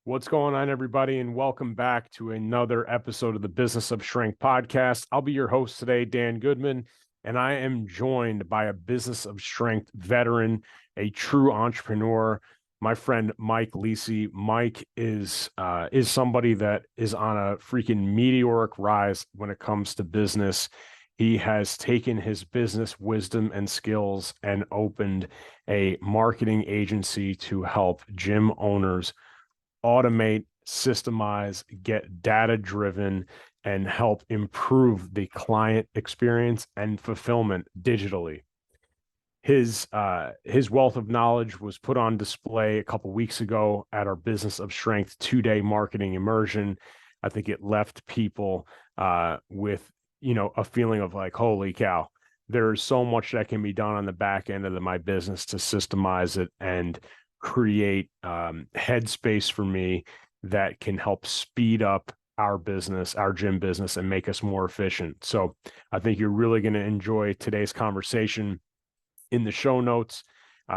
What's going on, everybody, and welcome back to another episode of the Business of Strength podcast. I'll be your host today, Dan Goodman, and I am joined by a Business of Strength veteran, a true entrepreneur, my friend Mike Lisi. Mike is somebody that is on a freaking meteoric rise when it comes to business. He has taken his business wisdom and skills and opened a marketing agency to help gym owners automate, systemize, get data driven, and help improve the client experience and fulfillment digitally. His wealth of knowledge was put on display a couple weeks ago at our Business of Strength 2-day marketing immersion. I think it left people with a feeling of like, holy cow, there's so much that can be done on the back end of my business to systemize it and create headspace for me that can help speed up our business, our gym business, and make us more efficient. So I think you're really going to enjoy today's conversation. In the show notes,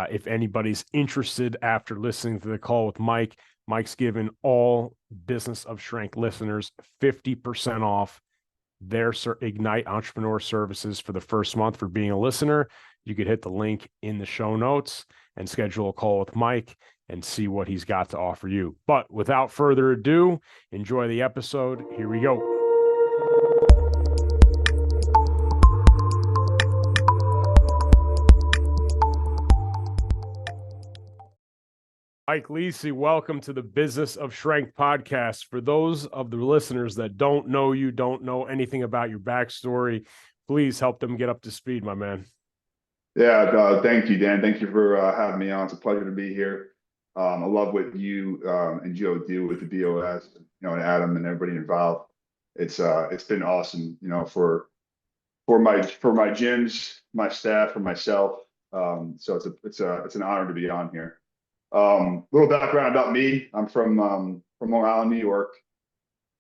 if anybody's interested after listening to the call with Mike, Mike's given all Business of Strength listeners 50% off their Ignite Entrepreneur Services for the first month for being a listener. You could hit the link in the show notes and schedule a call with Mike and see what he's got to offer you. But without further ado, enjoy the episode. Here we go. Mike Lisi, welcome to the Business of Strength podcast. For those of the listeners that don't know you, don't know anything about your backstory, please help them get up to speed, my man. Yeah, thank you, Dan. Thank you for having me on. It's a pleasure to be here. I love what you and Joe do with the BOS, and Adam and everybody involved. It's been awesome, for my gyms, my staff, for myself. So it's an honor to be on here. Little background about me. I'm from Long Island, New York.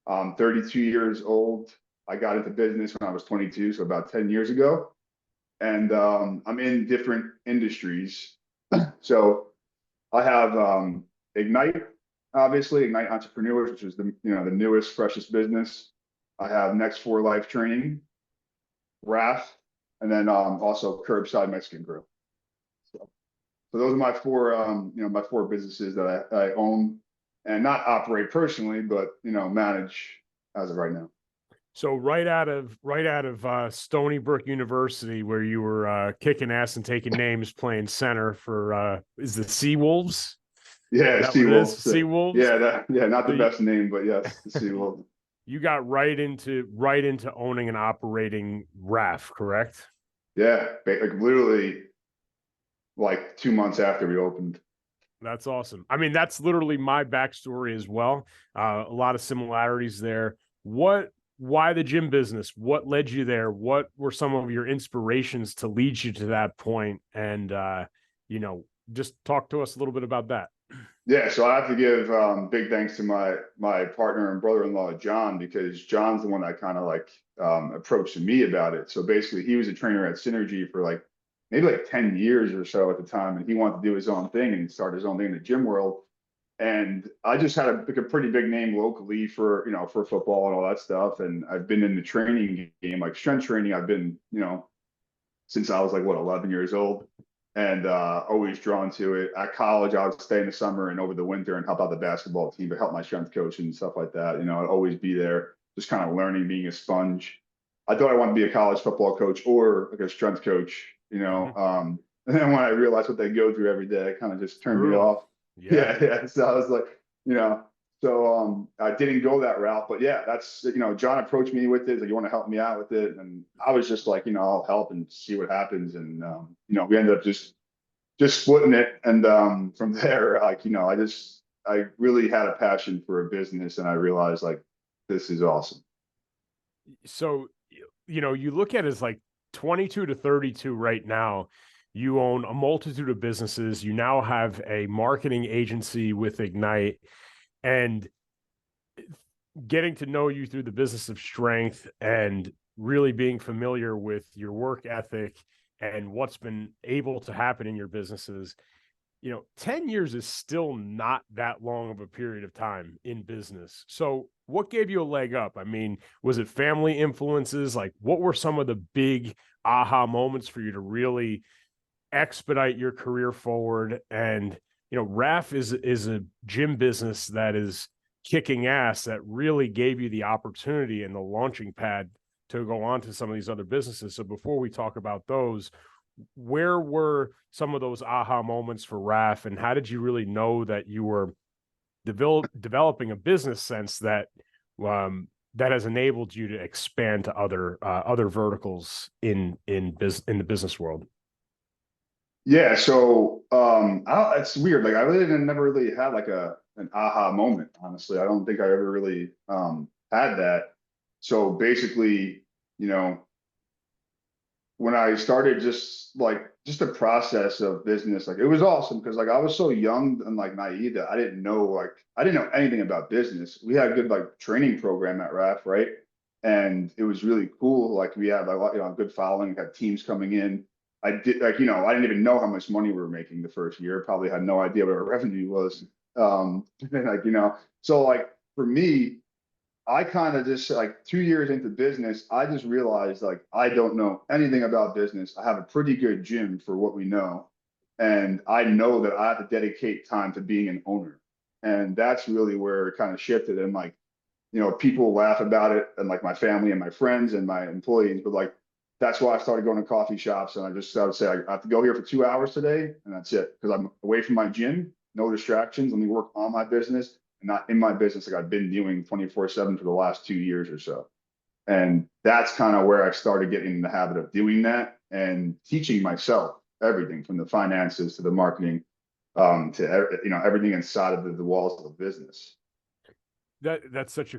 I'm 32 years old. I got into business when I was 22, so about 10 years ago. And I'm in different industries. So I have Ignite, obviously, Ignite Entrepreneurs, which is the newest, freshest business. I have Next for Life Training, RAF, and then also Curbside Mexican Grill. So those are my four businesses that I own and not operate personally, but manage as of right now. So right out of Stony Brook University, where you were kicking ass and taking names, playing center for is the Seawolves? Yeah, Seawolves. Seawolves. Yeah, not the best name, but yes, the Seawolves. You got right into owning and operating RAF, correct? Yeah, like literally, like 2 months after we opened. That's awesome. I mean, that's literally my backstory as well. A lot of similarities there. Why the gym business? What led you there? What were some of your inspirations to lead you to that point? And, just talk to us a little bit about that. Yeah, so I have to give big thanks to my partner and brother-in-law, John, because John's the one that kind of approached me about it. So basically, he was a trainer at Synergy for maybe 10 years or so at the time, and he wanted to do his own thing and start his own thing in the gym world. And I just had a pretty big name locally for football and all that stuff. And I've been in the training game, like strength training. I've been, since I was 11 years old, and always drawn to it. At college, I would stay in the summer and over the winter and help out the basketball team, but help my strength coach and stuff like that. I'd always be there, just kind of learning, being a sponge. I thought I wanted to be a college football coach or a strength coach, and then when I realized what they go through every day, it kind of just turned me off. Yeah. So I was like, I didn't go that route, but yeah, that's, John approached me with it. Like, you want to help me out with it? And I was just like, I'll help and see what happens. And, we ended up just splitting it. And, from there, I really had a passion for a business, and I realized this is awesome. So, you look at it as 22 to 32 right now. You own a multitude of businesses. You now have a marketing agency with Ignite, and getting to know you through the Business of Strength and really being familiar with your work ethic and what's been able to happen in your businesses. 10 years is still not that long of a period of time in business. So what gave you a leg up? I mean, was it family influences? Like, what were some of the big aha moments for you to really expedite your career forward? And, RAF is a gym business that is kicking ass, that really gave you the opportunity and the launching pad to go on to some of these other businesses. So before we talk about those, where were some of those aha moments for RAF, and how did you really know that you were developing a business sense that that has enabled you to expand to other verticals in the business world? Yeah, so it's weird. Like I really never really had like an aha moment, honestly. I don't think I ever really had that. So basically, you know, when I started just the process of business, like it was awesome because like I was so young and like naive that I didn't know anything about business. We had a good like training program at RAF, right? And it was really cool. Like we had like a good following, had teams coming in. I did like, I didn't even know how much money we were making the first year. Probably had no idea what our revenue was. And like, so like for me, I kind of just like 2 years into business, I just realized like I don't know anything about business. I have a pretty good gym for what we know. And I know that I have to dedicate time to being an owner. And that's really where it kind of shifted. And like, people laugh about it and like my family and my friends and my employees, but like that's why I started going to coffee shops. And I would say, I have to go here for 2 hours today. And that's it. Because I'm away from my gym, no distractions. Let me work on my business and not in my business like I've been doing 24/7 for the last 2 years or so. And that's kind of where I started getting in the habit of doing that and teaching myself everything from the finances to the marketing, to everything inside of the walls of the business. That's such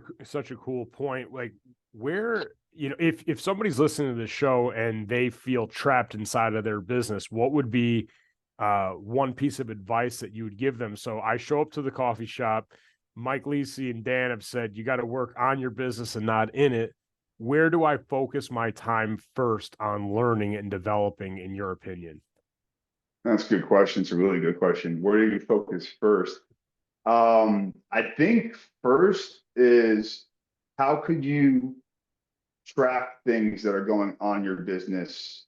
a cool point. Like, where, if somebody's listening to the show and they feel trapped inside of their business, what would be one piece of advice that you would give them? So I show up to the coffee shop. Mike Lisi and Dan have said you got to work on your business and not in it. Where do I focus my time first on learning and developing, in your opinion? That's a good question. It's a really good question. Where do you focus first? I think first is how could you track things that are going on in your business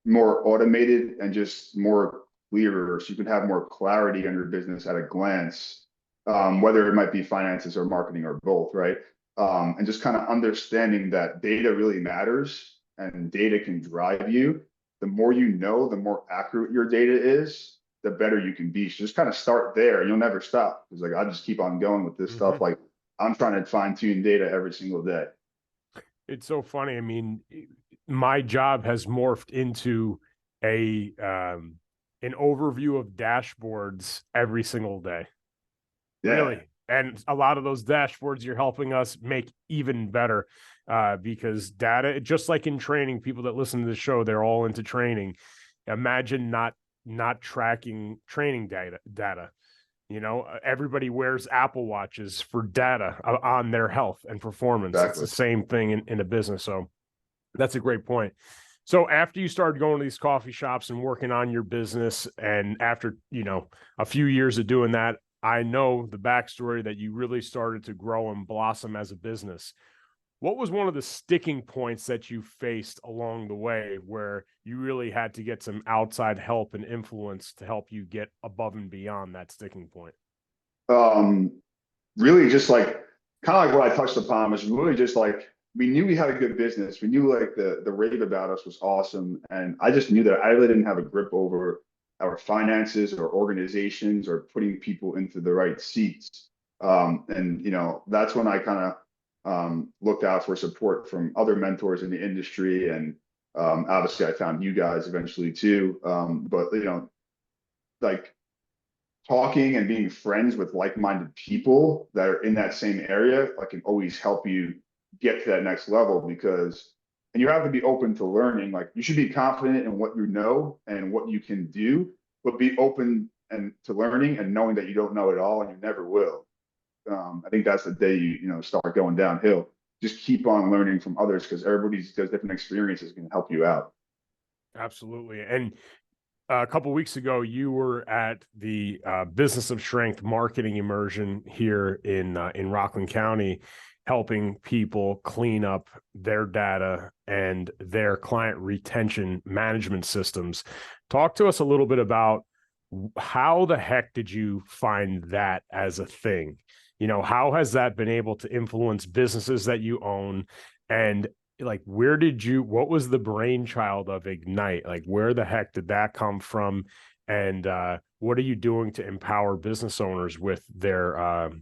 more automated and just more clearer so you can have more clarity on your business at a glance, whether it might be finances or marketing or both, right? And just kind of understanding that data really matters and data can drive you. The more you know, the more accurate your data is, the better you can be. So just kind of start there and you'll never stop. It's like I just keep on going with this stuff. Like I'm trying to fine tune data every single day. It's so funny. I mean, my job has morphed into a an overview of dashboards every single day. Yeah, Really. And a lot of those dashboards you're helping us make even better, because data, just like in training, people that listen to the show, they're all into training. Imagine not tracking training data. Everybody wears Apple Watches for data on their health and performance. It's exactly. the same thing in a business. So that's a great point. So after you started going to these coffee shops and working on your business, and after, a few years of doing that, I know the backstory that you really started to grow and blossom as a business. What was one of the sticking points that you faced along the way where you really had to get some outside help and influence to help you get above and beyond that sticking point? Um, Really just like kind of like what I touched upon was really just like we knew we had a good business. We knew like the rave about us was awesome. And I just knew that I really didn't have a grip over our finances or organizations or putting people into the right seats. And that's when I kind of looked out for support from other mentors in the industry. And obviously I found you guys eventually too. But like talking and being friends with like-minded people that are in that same area like can always help you get to that next level because and you have to be open to learning. Like you should be confident in what you know and what you can do, but be open and to learning and knowing that you don't know it all and you never will. I think that's the day you start going downhill. Just keep on learning from others because everybody's does different experiences can help you out. Absolutely. And a couple of weeks ago, you were at the Business of Strength marketing immersion here in Rockland County, helping people clean up their data and their client retention management systems. Talk to us a little bit about how the heck did you find that as a thing? How has that been able to influence businesses that you own? And like, what was the brainchild of Ignite? Like, where the heck did that come from? And what are you doing to empower business owners with their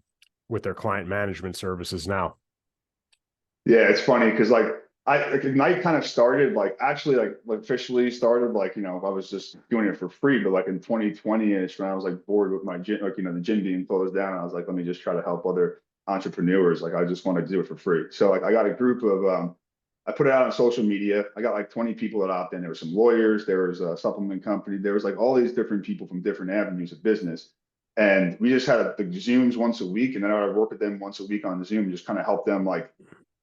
client management services now? Yeah, it's funny because Ignite kind of started like officially started I was just doing it for free, but like in 2020ish when I was like bored with my gym, the gym being closed down, I was like, let me just try to help other entrepreneurs. Like I just wanted to do it for free. So like I got a group of I put it out on social media. I got like 20 people that opt in. There were some lawyers, there was a supplement company, there was like all these different people from different avenues of business. And we just had the Zooms once a week, and then I would work with them once a week on Zoom, just kind of help them like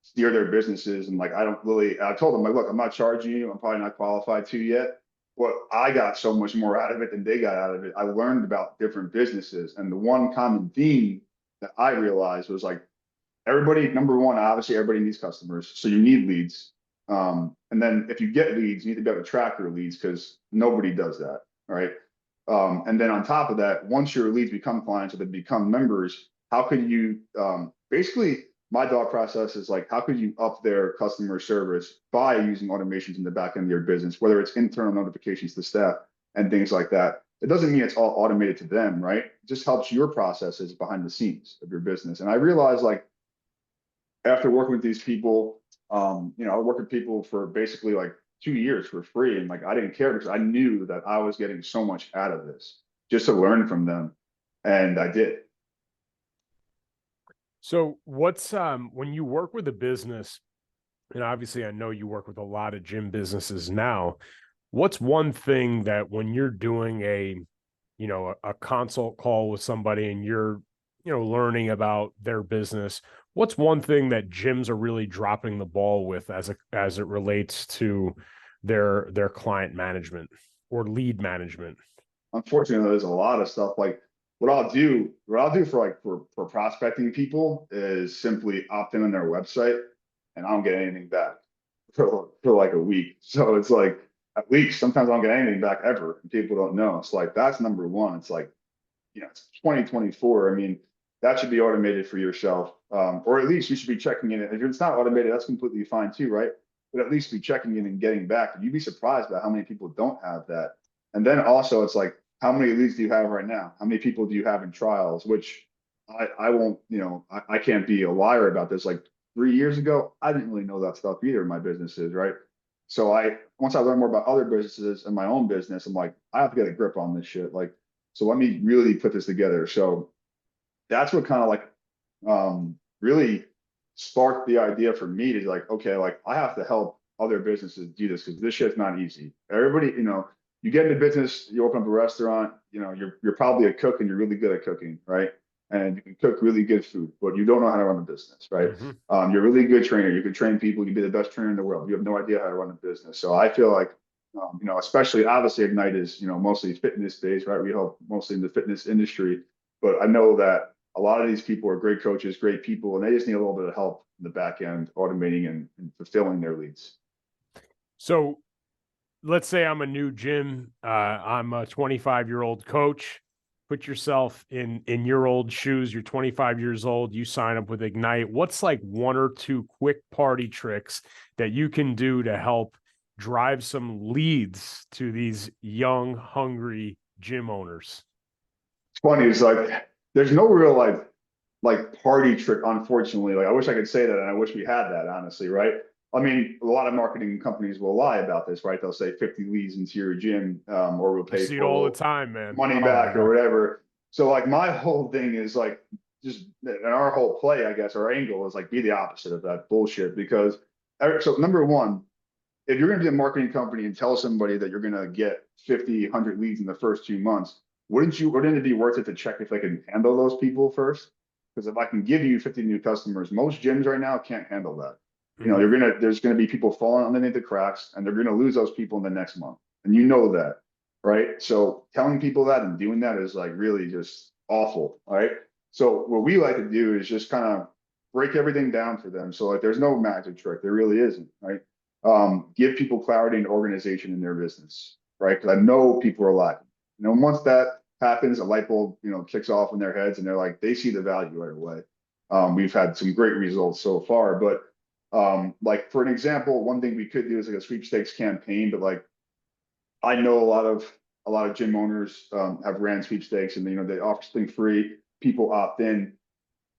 steer their businesses. And like, I told them, like, look, I'm not charging you. I'm probably not qualified to yet. But I got so much more out of it than they got out of it. I learned about different businesses. And the one common theme that I realized was like, everybody, number one, obviously everybody needs customers. So you need leads. And then if you get leads, you need to be able to track your leads because nobody does that. Right. And then on top of that, once your leads become clients or they become members, how could you basically my thought process is like, how could you up their customer service by using automations in the back end of your business, whether it's internal notifications to staff and things like that? It doesn't mean it's all automated to them, right? It just helps your processes behind the scenes of your business. And I realized like after working with these people, I worked with people for basically like 2 years for free. And like, I didn't care because I knew that I was getting so much out of this just to learn from them. And I did. So what's when you work with a business, and obviously I know you work with a lot of gym businesses now, what's one thing that when you're doing a consult call with somebody and you're, learning about their business, what's one thing that gyms are really dropping the ball with as it relates to their client management or lead management? Unfortunately, there's a lot of stuff like what I'll do for for prospecting people is simply opt in on their website and I don't get anything back for like a week. So it's like at least sometimes I don't get anything back ever. And people don't know. It's like that's number one. It's like, it's 2024. I mean, that should be automated for yourself. Or at least you should be checking in. If it's not automated, that's completely fine too, right? But at least be checking in and getting back. And you'd be surprised about how many people don't have that. And then also it's like, how many leads do you have right now? How many people do you have in trials? Which I won't, I can't be a liar about this. Like 3 years ago, I didn't really know that stuff either in my businesses, right? So once I learned more about other businesses and my own business, I'm like, I have to get a grip on this shit. Like, so let me really put this together. So that's what kind of like really sparked the idea for me to like, okay, like I have to help other businesses do this because this shit's not easy. Everybody, you get into business, you open up a restaurant, you're probably a cook and you're really good at cooking, right? And you can cook really good food, but you don't know how to run a business, right? Mm-hmm. You're a really good trainer. You can train people. You can be the best trainer in the world. You have no idea how to run a business. So I feel like, especially obviously Ignite is, mostly fitness based, right? We help mostly in the fitness industry, but I know that a lot of these people are great coaches, great people, and they just need a little bit of help in the back end, automating and fulfilling their leads. So let's say I'm a new gym. I'm a 25-year-old coach. Put yourself in your old shoes. You're 25 years old. You sign up with Ignite. What's like one or two quick party tricks that you can do to help drive some leads to these young, hungry gym owners? It's funny. It's like there's no real like party trick, unfortunately. Like I wish I could say that, and I wish we had that, honestly, right? I mean, a lot of marketing companies will lie about this, right? They'll say 50 leads into your gym, or we'll I pay see it all the full time, man. money Oh my back or God. whatever. So like my whole thing is like just and our whole play, I guess, our angle is like be the opposite of that bullshit because so number one, if you're going to be a marketing company and tell somebody that you're going to get 50, 100 leads in the first 2 months, wouldn't it be worth it to check if they can handle those people first? Because if I can give you 50 new customers, most gyms right now can't handle that. Mm-hmm. There's gonna be people falling underneath the cracks and they're gonna lose those people in the next month. And you know that. right? So telling people that and doing that is like really just awful, right? So what we like to do is just kind of break everything down for them. So like there's no magic trick, there really isn't, right? Give people clarity and organization in their business, right? Because I know people are lacking. Once that happens, a light bulb, kicks off in their heads and they're like, they see the value right away. We've had some great results so far, but like for an example, one thing we could do is like a sweepstakes campaign, but like I know a lot of gym owners have ran sweepstakes and they offer something free, people opt in,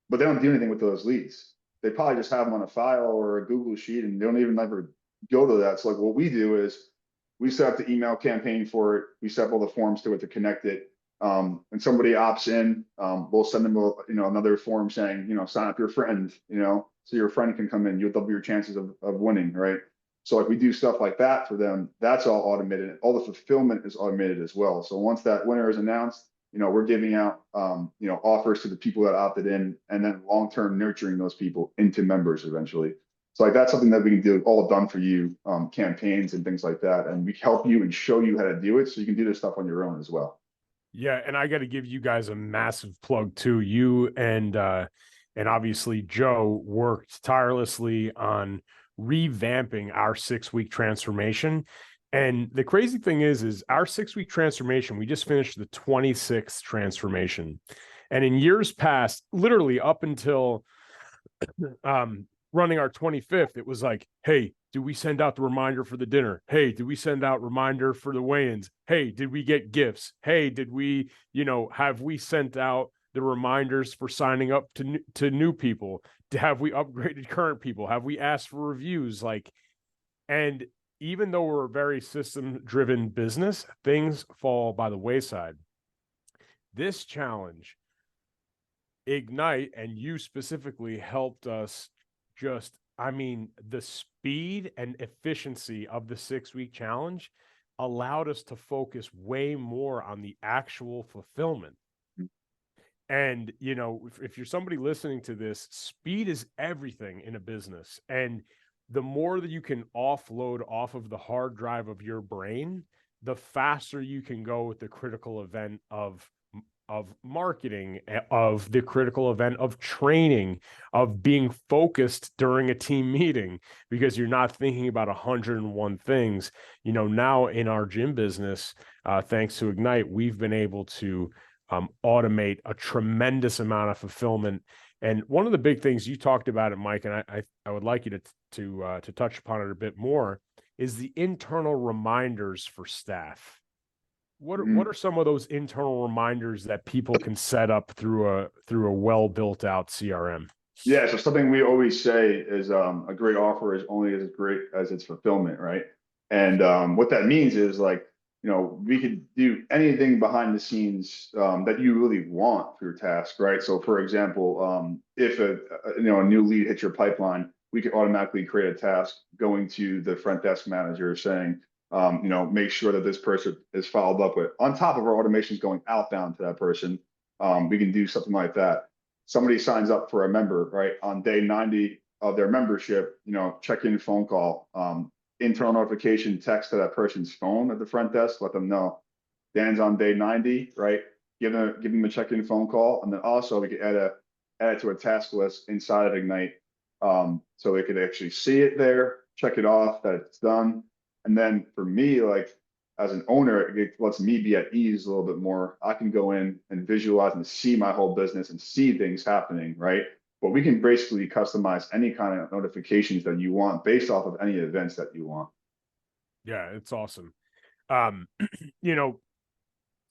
but they don't do anything with those leads. They probably just have them on a file or a Google sheet and they don't even ever go to that. So like what we do is we set up the email campaign for it. We set up all the forms to it to connect it. When somebody opts in, we'll send them another form saying, sign up your friend, so your friend can come in. You'll double your chances of winning, right? So like we do stuff like that for them. That's all automated. All the fulfillment is automated as well. So once that winner is announced, we're giving out offers to the people that opted in and then long-term nurturing those people into members eventually. So like that's something that we can do all done for you campaigns and things like that. And we help you and show you how to do it so you can do this stuff on your own as well. Yeah, and I got to give you guys a massive plug too. You and obviously Joe worked tirelessly on revamping our 6-week transformation. And the crazy thing is our 6-week transformation, we just finished the 26th transformation. And in years past, literally up until running our 25th, it was like, hey, do we send out the reminder for the dinner? Hey, did we send out reminder for the weigh-ins? Hey, did we get gifts? Hey, did we, have we sent out the reminders for signing up to new people? Have we upgraded current people? Have we asked for reviews? And even though we're a very system-driven business, things fall by the wayside. This challenge, Ignite, and you specifically helped us the speed and efficiency of the 6-week challenge allowed us to focus way more on the actual fulfillment. And, if you're somebody listening to this, speed is everything in a business. And the more that you can offload off of the hard drive of your brain, the faster you can go with the critical event of marketing, of the critical event of training, of being focused during a team meeting, because you're not thinking about 101 things. Now in our gym business, thanks to Ignite, we've been able to automate a tremendous amount of fulfillment. And one of the big things you talked about it, Mike, and I would like you to touch upon it a bit more, is the internal reminders for staff. What are some of those internal reminders that people can set up through a well built out CRM? Yeah, so something we always say is a great offer is only as great as its fulfillment, right? And what that means is like, we could do anything behind the scenes that you really want for your task, right? So for example, if a new lead hits your pipeline, we could automatically create a task going to the front desk manager saying, make sure that this person is followed up with. On top of our automations going outbound to that person, we can do something like that. Somebody signs up for a member, right? On day 90 of their membership, check-in phone call, internal notification text to that person's phone at the front desk, let them know Dan's on day 90, right? Give them a check-in phone call. And then also we could add it to a task list inside of Ignite. So they could actually see it there, check it off that it's done. And then for me, like as an owner, it lets me be at ease a little bit more. I can go in and visualize and see my whole business and see things happening, right? But we can basically customize any kind of notifications that you want based off of any events that you want. Yeah, it's awesome. Um, you know,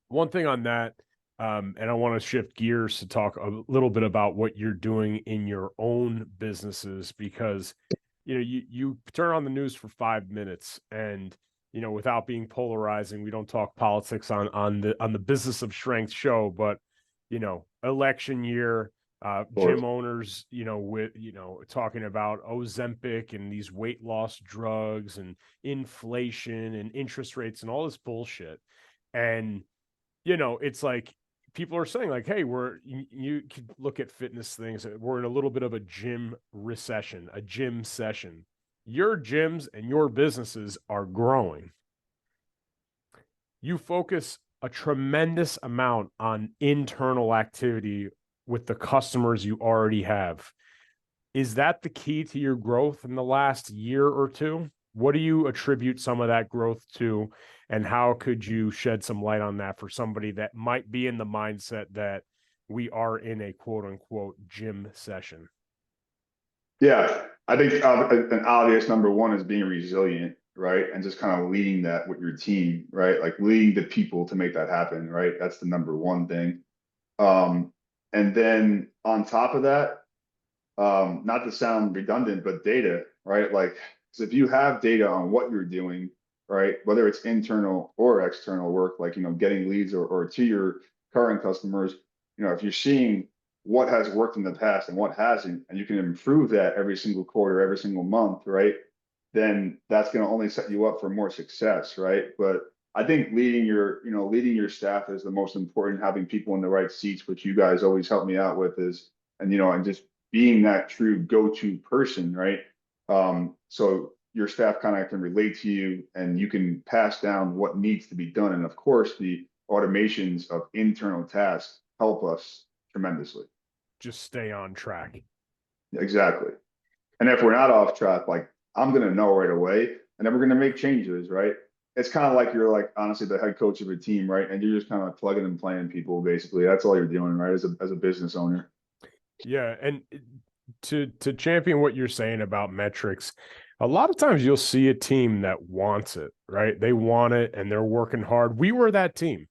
one thing on that, and I want to shift gears to talk a little bit about what you're doing in your own businesses, because you turn on the news for 5 minutes and without being polarizing, we don't talk politics on the Business of Strength show, but election year, gym owners, with talking about Ozempic and these weight loss drugs and inflation and interest rates and all this bullshit. And it's like people are saying like, hey, you could look at fitness things. We're in a little bit of a gym recession, a gym session. Your gyms and your businesses are growing. You focus a tremendous amount on internal activity with the customers you already have. Is that the key to your growth in the last year or two? What do you attribute some of that growth to? And how could you shed some light on that for somebody that might be in the mindset that we are in a quote unquote gym session? Yeah, I think an obvious number one is being resilient, right? And just kind of leading that with your team, right? Like leading the people to make that happen, right? That's the number one thing. Um, and then on top of that, not to sound redundant, but data, right? Like, because if you have data on what you're doing, right, whether it's internal or external work, like, getting leads or to your current customers, if you're seeing what has worked in the past and what hasn't, and you can improve that every single quarter, every single month, right, then that's going to only set you up for more success, right? But I think leading your staff is the most important. Having people in the right seats, which you guys always help me out with, and just being that true go-to person, right? So your staff kind of can relate to you and you can pass down what needs to be done. And of course, the automations of internal tasks help us tremendously. Just stay on track. Exactly. And if we're not off track, like I'm going to know right away and then we're going to make changes, right? It's kind of like you're like honestly the head coach of a team, right? And you're just kind of plugging and playing people basically. That's all you're doing, right? As a business owner. Yeah, and to champion what you're saying about metrics, a lot of times you'll see a team that wants it, right? They want it and they're working hard. We were that team.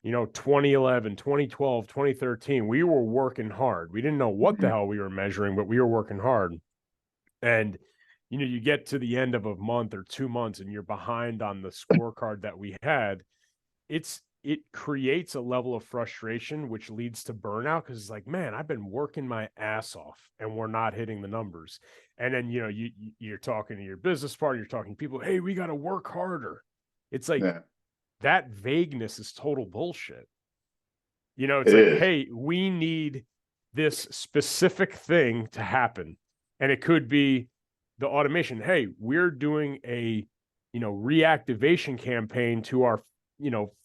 2011, 2012, 2013, we were working hard. We didn't know what the Mhm. hell we were measuring, but we were working hard. And you get to the end of a month or 2 months and you're behind on the scorecard that we had. It creates a level of frustration, which leads to burnout because it's like, man, I've been working my ass off and we're not hitting the numbers. And then you're talking to your business partner, you're talking to people, hey, we got to work harder. It's like Yeah, that vagueness is total bullshit. It's it like, is. hey, we need this specific thing to happen. And it could be the automation. Hey, we're doing a reactivation campaign to our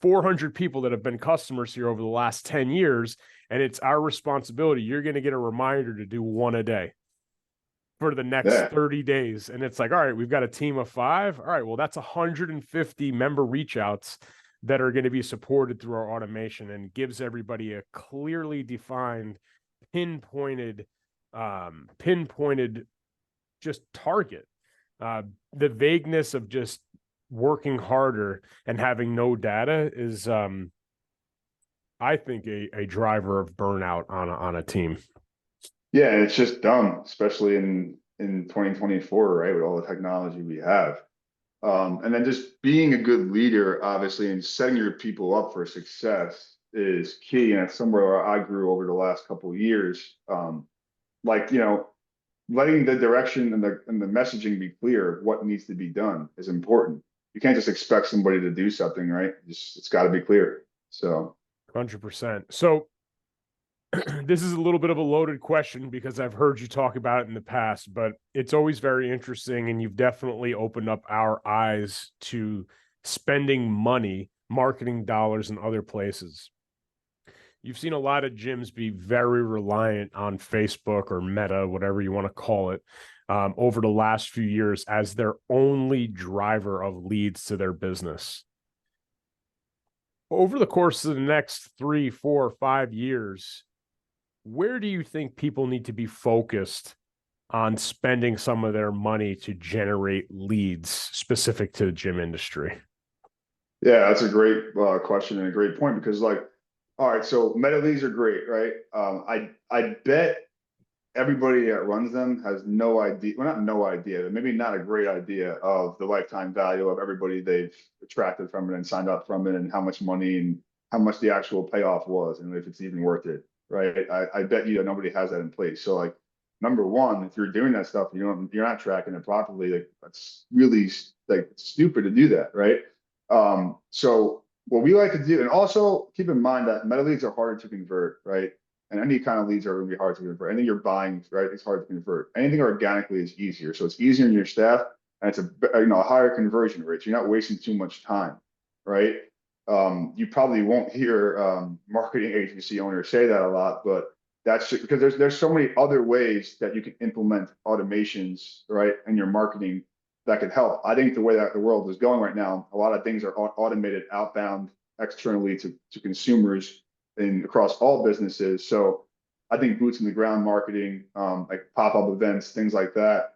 400 people that have been customers here over the last 10 years, and it's our responsibility. You're going to get a reminder to do one a day for the next Yeah. 30 days. And it's like, all right, we've got a team of 5. All right, well, that's 150 member reach outs that are going to be supported through our automation and gives everybody a clearly defined, pinpointed, pinpointed just target. The vagueness of just working harder and having no data is, I think, a driver of burnout on a team. Yeah, and it's just dumb, especially in 2024, right, with all the technology we have. And then just being a good leader, obviously, and setting your people up for success is key. And it's somewhere where I grew over the last couple of years. Like, letting the direction and the messaging be clear of what needs to be done is important. You can't just expect somebody to do something, right? It's got to be clear. So 100%. So this is a little bit of a loaded question because I've heard you talk about it in the past, but it's always very interesting. And you've definitely opened up our eyes to spending money, marketing dollars in other places. You've seen a lot of gyms be very reliant on Facebook or Meta, whatever you want to call it, over the last few years as their only driver of leads to their business. Over the course of the next 3, 4, 5 years, where do you think people need to be focused on spending some of their money to generate leads specific to the gym industry? yeah, that's a great question and a great point because like, all right, so meta leagues are great, right? I bet everybody that runs them has no idea, well, not no idea, but maybe not a great idea of the lifetime value of everybody they've attracted from it and signed up from it and how much money and how much the actual payoff was and if it's even worth it, right? I bet you that nobody has that in place. So like number one, if you're doing that stuff, you're not tracking it properly, like that's really like stupid to do that, right? So what we like to do, and also keep in mind that meta leads are harder to convert, right? And any kind of leads are going to be hard to convert. Anything you're buying, right? It's hard to convert. Anything organically is easier. So it's easier in your staff and it's a higher conversion rate. So you're not wasting too much time, right? You probably won't hear marketing agency owners say that a lot, but that's because there's so many other ways that you can implement automations, right, in your marketing that could help. I think the way that the world is going right now, a lot of things are automated outbound externally to consumers and across all businesses. So I think boots in the ground marketing, like pop-up events, things like that,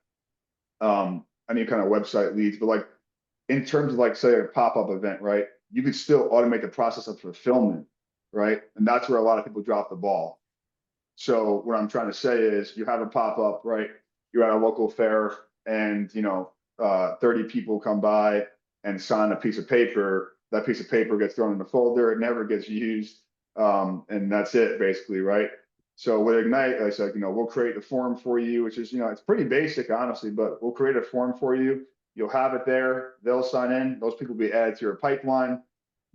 any kind of website leads, but like in terms of like say a pop-up event, right? You could still automate the process of fulfillment, right? And that's where a lot of people drop the ball. So what I'm trying to say is you have a pop-up, right? You're at a local fair and 30 people come by and sign a piece of paper. That piece of paper gets thrown in the folder, it never gets used. And that's it basically, right? So with Ignite, I said, we'll create the form for you, which is, it's pretty basic, honestly, but we'll create a form for you. You'll have it there. They'll sign in. Those people will be added to your pipeline,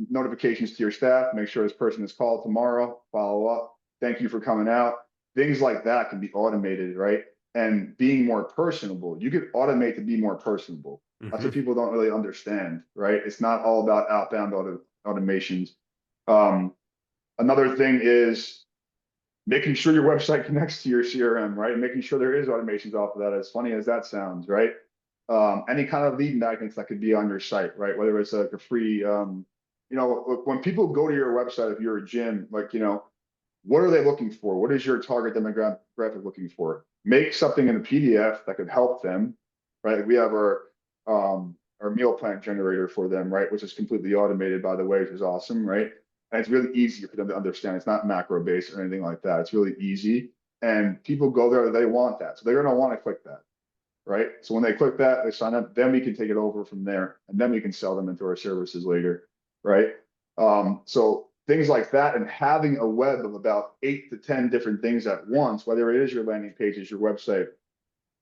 notifications to your staff. Make sure this person is called tomorrow, follow up. Thank you for coming out. Things like that can be automated, right? And being more personable. You could automate to be more personable. That's what people don't really understand, right? It's not all about outbound automations. Another thing is making sure your website connects to your CRM, right? Making sure there is automations off of that, as funny as that sounds, right? Any kind of lead magnets that could be on your site, right? Whether it's like a free, when people go to your website, if you're a gym, like, what are they looking for? What is your target demographic looking for? Make something in a PDF that could help them, right? We have our meal plan generator for them, right? Which is completely automated, by the way, which is awesome, right? And it's really easy for them to understand. It's not macro based or anything like that. It's really easy. And people go there, they want that. So they're going to want to click that, right? So when they click that, they sign up, then we can take it over from there. And then we can sell them into our services later, right? So things like that, and having a web of about 8 to 10 different things at once, whether it is your landing pages, your website,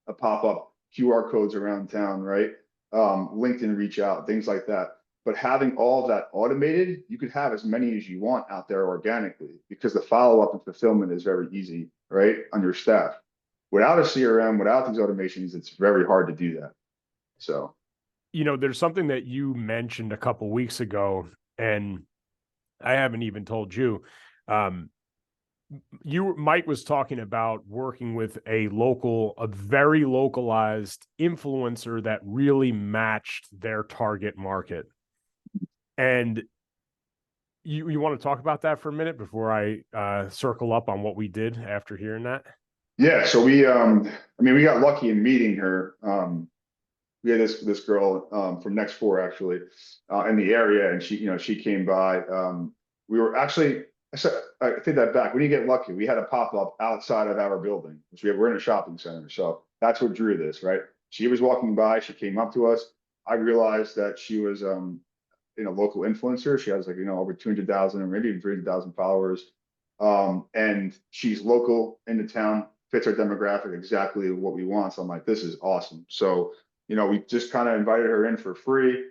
a pop-up, QR codes around town, right? LinkedIn reach out, things like that. But having all of that automated, you could have as many as you want out there organically, because the follow-up and fulfillment is very easy, right? On your staff. Without a CRM, without these automations, it's very hard to do that. So, there's something that you mentioned a couple weeks ago, and I haven't even told you. Mike was talking about working with a very localized influencer that really matched their target market. And you want to talk about that for a minute before I circle up on what we did after hearing that? yeah. So we got lucky in meeting her. We had this girl from Next Four actually in the area, and she came by. We were actually, I take that back. We didn't get lucky. We had a pop up outside of our building, which we're in a shopping center, so that's what drew this, right? She was walking by. She came up to us. I realized that she was local influencer. She has over 200,000 or maybe even 300,000 followers, and she's local in the town. Fits our demographic exactly what we want. So I'm like, this is awesome. So we just kind of invited her in for free.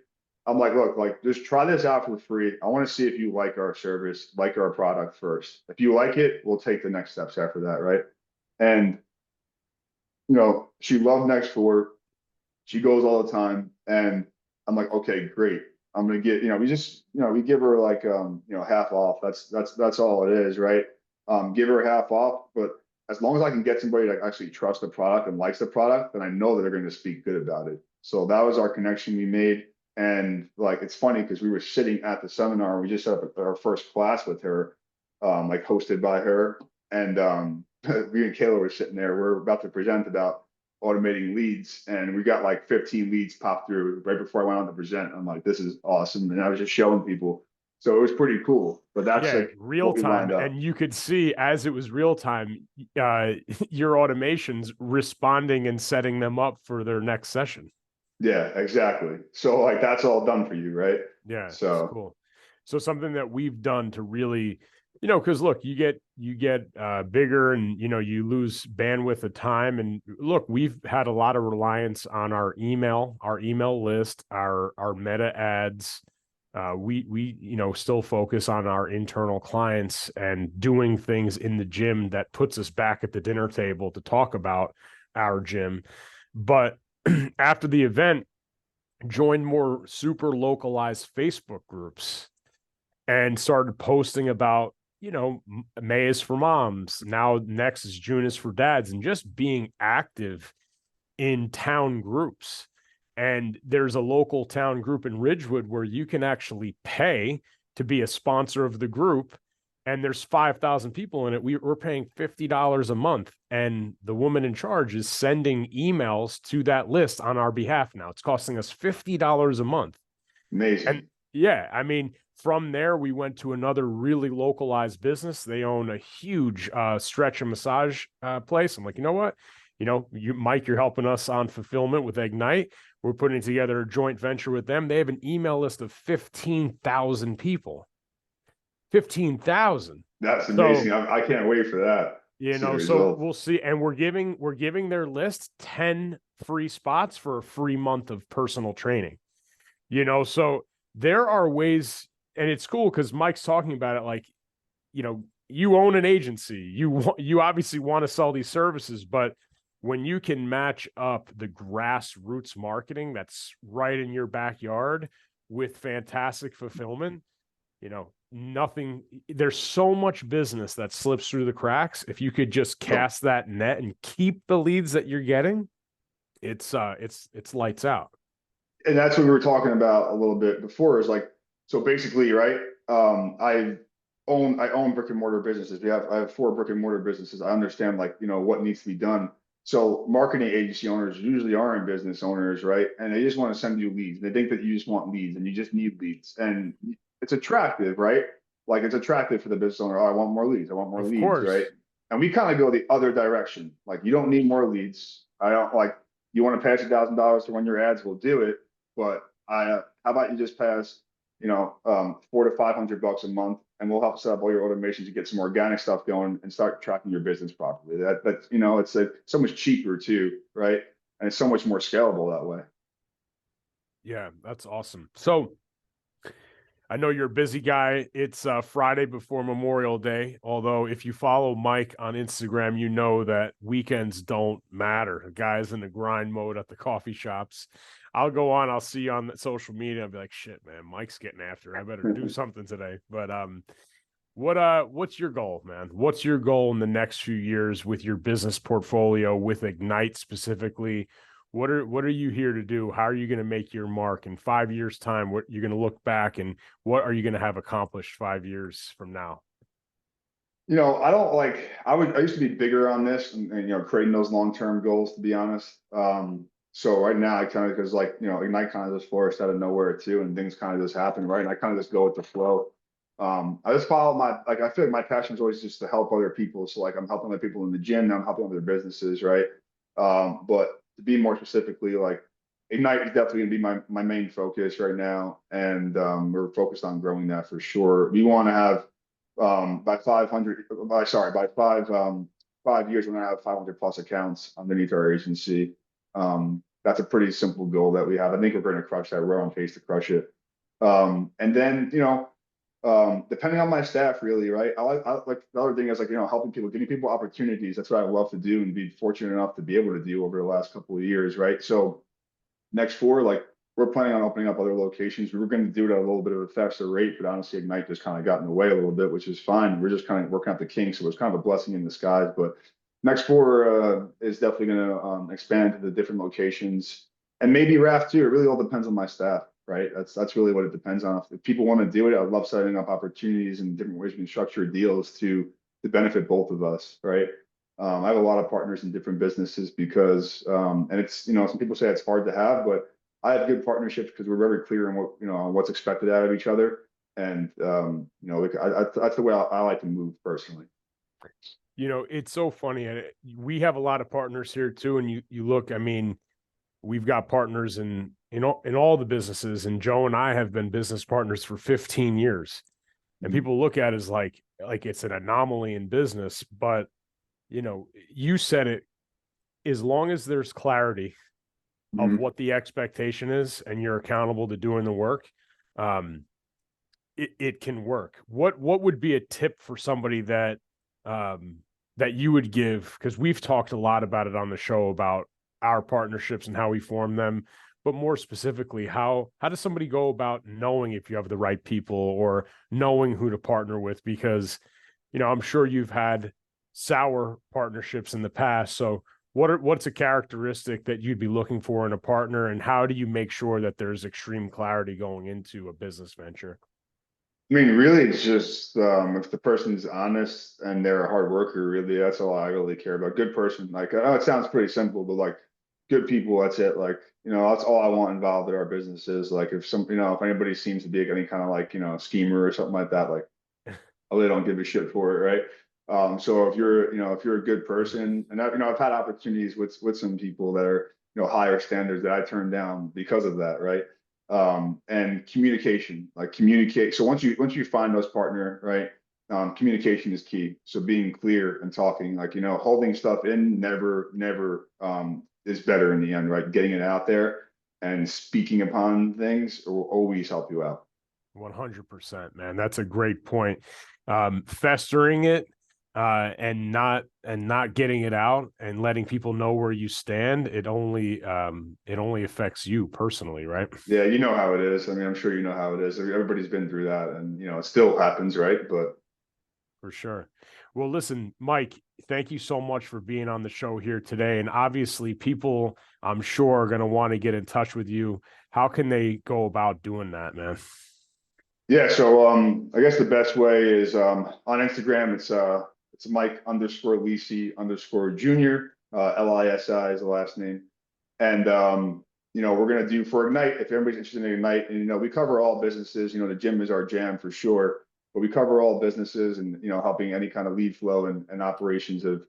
I'm like, look, like just try this out for free. I want to see if you like our service, like our product first. If you like it, we'll take the next steps after that, right? And she loved Next Four. She goes all the time, and I'm like, okay, great. I'm gonna get, we give her like half off. That's all it is, right? Give her half off, but as long as I can get somebody that actually trusts the product and likes the product, then I know that they're going to speak good about it. So that was our connection we made. And like, it's funny because we were sitting at the seminar, we just set up our first class with her, like hosted by her. And we and Kayla were sitting there. We're about to present about automating leads, and we got like 15 leads pop through right before I went on to present. I'm like, this is awesome. And I was just showing people. So it was pretty cool, but that's like real time. And you could see as it was real time, your automations responding and setting them up for their next session. Yeah, exactly. So like that's all done for you, right? Yeah. So cool. So something that we've done to really, because look, you get bigger and you lose bandwidth of time. And look, we've had a lot of reliance on our email list, our meta ads. We still focus on our internal clients and doing things in the gym that puts us back at the dinner table to talk about our gym. But after the event, joined more super localized Facebook groups. and started posting about, May is for moms. Now next is June is for dads, and just being active in town groups. And there's a local town group in Ridgewood where you can actually pay to be a sponsor of the group. And there's 5,000 people in it. We're paying $50 a month. And the woman in charge is sending emails to that list on our behalf now. It's costing us $50 a month. Amazing. And yeah, I mean, from there, we went to another really localized business. They own a huge stretch and massage place. I'm like, you know what? Mike, you're helping us on fulfillment with Ignite. We're putting together a joint venture with them. They have an email list of 15,000 people. 15,000. That's amazing. I can't wait for that. So we'll see. And we're giving their list 10 free spots for a free month of personal training. So there are ways, and it's cool because Mike's talking about it like, you own an agency. You obviously want to sell these services, but when you can match up the grassroots marketing that's right in your backyard with fantastic fulfillment, there's so much business that slips through the cracks. If you could just cast that net and keep the leads that you're getting, it's lights out. And that's what we were talking about a little bit before, is like, so basically, right. I own brick and mortar businesses. I have 4 brick and mortar businesses. I understand what needs to be done. So marketing agency owners usually aren't business owners, right? And they just want to send you leads. They think that you just want leads and you just need leads. And it's attractive, right? Like, it's attractive for the business owner. Oh, I want more leads. I want more leads, course. right? And we kind of go the other direction. Like, you don't need more leads. I don't you want to pass $1,000 to run your ads, we'll do it. But how about you just pass, $400 to $500 a month, and we'll help set up all your automations to get some organic stuff going and start tracking your business properly. That's it's like so much cheaper too, right? And it's so much more scalable that way. Yeah, that's awesome. So I know you're a busy guy. It's Friday before Memorial Day. Although if you follow Mike on Instagram, you know that weekends don't matter. The guy's in the grind mode at the coffee shops. I'll go on. I'll see you on social media. I'll be like, shit, man, Mike's getting after it. I better do something today. But what's your goal, man? What's your goal in the next few years with your business portfolio, with Ignite specifically? What are you here to do? How are you going to make your mark in 5 years' time? What you're going to look back and what are you going to have accomplished 5 years from now? I don't I used to be bigger on this and creating those long-term goals, to be honest. So right now I kind of, because Ignite kind of just flourished out of nowhere too, and things kind of just happen, right? And I kind of just go with the flow. I just follow I feel like my passion is always just to help other people. So I'm helping other people in the gym, now I'm helping other businesses, right? But to be more specifically, Ignite is definitely gonna be my main focus right now. And we're focused on growing that for sure. We want to have by 5 years, we're gonna have 500 plus accounts underneath our agency. That's a pretty simple goal that we have. I think we're going to crush that. We're on pace to crush it. And then, depending on my staff, really, right? I like the other thing is helping people, giving people opportunities. That's what I love to do and be fortunate enough to be able to do over the last couple of years, right? So next 4, we're planning on opening up other locations. We were going to do it at a little bit of a faster rate, but honestly, Ignite just kind of got in the way a little bit, which is fine. We're just kind of working out the kinks. So it was kind of a blessing in disguise. But next 4 is definitely going to expand to the different locations, and maybe Raft too. It really all depends on my staff, right? That's really what it depends on. If people want to do it, I love setting up opportunities and different ways we can structure deals to benefit both of us, right? I have a lot of partners in different businesses because, and it's some people say it's hard to have, but I have good partnerships because we're very clear on what's expected out of each other, and that's the way I like to move personally. It's so funny. We have a lot of partners here too. And you look, I mean, we've got partners in all the businesses, and Joe and I have been business partners for 15 years. And people look at it as like it's an anomaly in business, but you said it, as long as there's clarity of what the expectation is and you're accountable to doing the work, it can work. What would be a tip for somebody that you would give? Because we've talked a lot about it on the show about our partnerships and how we form them. but more specifically, how does somebody go about knowing if you have the right people or knowing who to partner with? Because, I'm sure you've had sour partnerships in the past. So what's a characteristic that you'd be looking for in a partner, and how do you make sure that there's extreme clarity going into a business venture? I mean, really, it's just if the person's honest and they're a hard worker, really, that's all I really care about. Good person, like, oh, it sounds pretty simple, but like good people, that's it. Like, that's all I want involved in our businesses. Like, if anybody seems to be any kind of like, schemer or something like that, like, I really don't give a shit for it, right? So if you're a good person, and I've had opportunities with some people that are, higher standards that I turned down because of that, right? And communication, like communicate. So once you find those partner, right? Communication is key. So being clear and talking, like, holding stuff in never is better in the end, right? Getting it out there and speaking upon things will always help you out. 100%, man. That's a great point. Festering it and not getting it out and letting people know where you stand, it only affects you personally, right? Yeah, you know how it is. I mean, I'm sure you know how it is. Everybody's been through that, and it still happens, right? But For sure. Well, listen, Mike, thank you so much for being on the show here today. And obviously, people, I'm sure, are going to want to get in touch with you. How can they go about doing that, man? yeah, so I guess the best way is on Instagram. It's Mike_Lisi_Junior. Lisi is the last name. And we're gonna do for Ignite. If everybody's interested in Ignite, and we cover all businesses. The gym is our jam for sure, but we cover all businesses and helping any kind of lead flow and operations of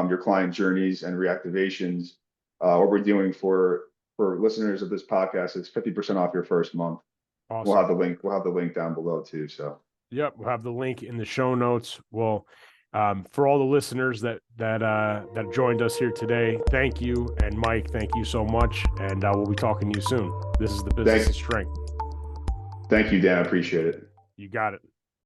your client journeys and reactivations. What we're doing for listeners of this podcast is 50% off your first month. We'll Awesome. have the link. We'll have the link down below too. So Yep, we'll have the link in the show notes. Well, for all the listeners that joined us here today, thank you, and Mike, thank you so much, and we'll be talking to you soon. This is the Business of Strength. thank you, Dan. I appreciate it. You got it.